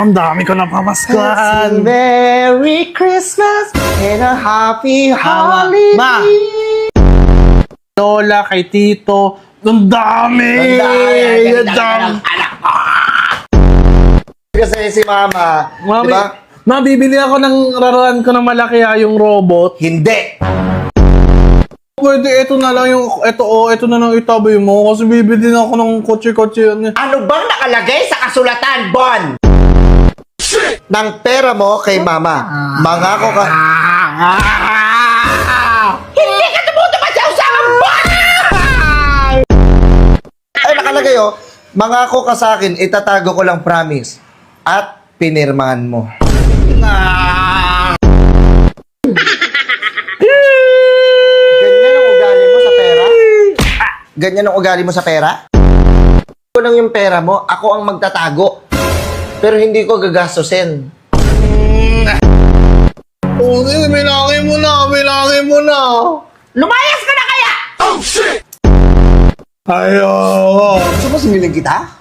Ang dami ko na pamaskuhan. Merry Christmas and a happy holiday. Ma! Lola, kay Tito. Ang dami! Ang dami! Kasi si Mama, Mami, di ba? Ma, bibili ako ng laruan ko na malaki yung robot. Hindi. Pwede, ito na lang yung, ito na lang itabi mo kasi bibili na ako ng kotse-kotse yan. Ano bang nakalagay sa kasulatan, Bon? Ng pera mo kay Mama. Mangako ka. Hindi ka tumutupad sa usapang Bon! Ay, nakalagay oh. Mangako ka sa akin, itatago ko lang promise. At pinirmahan mo. Ganyan ang ugali mo sa pera? Ganyan ang ugali mo sa pera? Ako lang yung pera mo, ako ang magtatago. Pero hindi ko gagastusin. Bilangin mo na. Lumayas ka na kaya! Ayaw. Gusto mo sumilin kita?